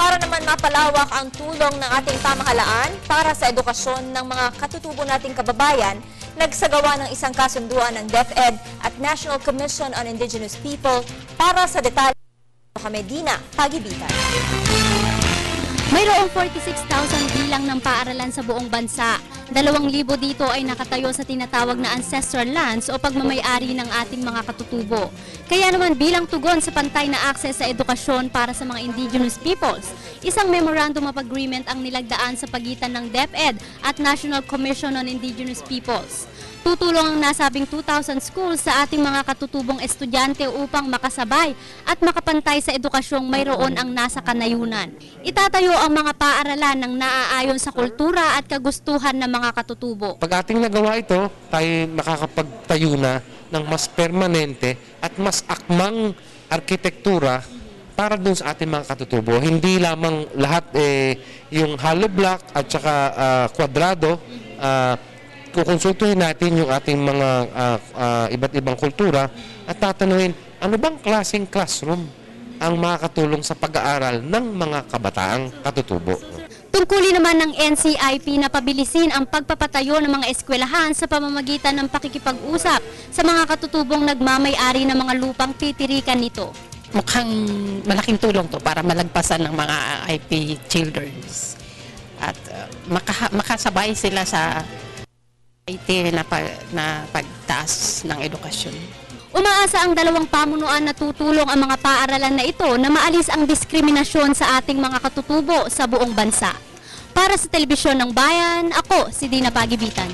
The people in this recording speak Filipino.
para naman mapalawak ang tulong ng ating pamahalaan para sa edukasyon ng mga katutubo nating kababayan, nagsagawa ng isang kasunduan ng DepEd at National Commission on Indigenous People. Para sa detalye, kami Dina Pagibitan. Mayroong 46,000 bilang ng paaralan sa buong bansa. 2,000 dito ay nakatayo sa tinatawag na ancestral lands o pagmamay-ari ng ating mga katutubo. Kaya naman bilang tugon sa pantay na akses sa edukasyon para sa mga indigenous peoples, isang memorandum of agreement ang nilagdaan sa pagitan ng DepEd at National Commission on Indigenous Peoples. Tutulong ang nasabing 2,000 schools sa ating mga katutubong estudyante upang makasabay at makapantay sa edukasyong mayroon ang nasa kanayunan. Itatayo ang mga paaralan ng naaayon sa kultura at kagustuhan ng mga katutubo. Pag ating nagawa ito, tayo makakapagtayo na ng mas permanente at mas akmang arkitektura para dun sa ating mga katutubo. Hindi lamang lahat yung hollow block at saka kwadrado. Kukonsultuhin natin yung ating mga iba't ibang kultura at tatanungin ano bang klaseng classroom ang makakatulong sa pag-aaral ng mga kabataang katutubo. Tungkulin naman ng NCIP na pabilisin ang pagpapatayo ng mga eskwelahan sa pamamagitan ng pakikipag-usap sa mga katutubong nagmamay-ari ng mga lupang titirikan nito. Mukhang malaking tulong to para malagpasan ng mga IP childrens at makasabay sila sa IT na pagtaas ng edukasyon. Umaasa ang dalawang pamunuan na tutulong ang mga paaralan na ito na maalis ang diskriminasyon sa ating mga katutubo sa buong bansa. Para sa Telebisyon ng Bayan, ako si Dina Pagibitan.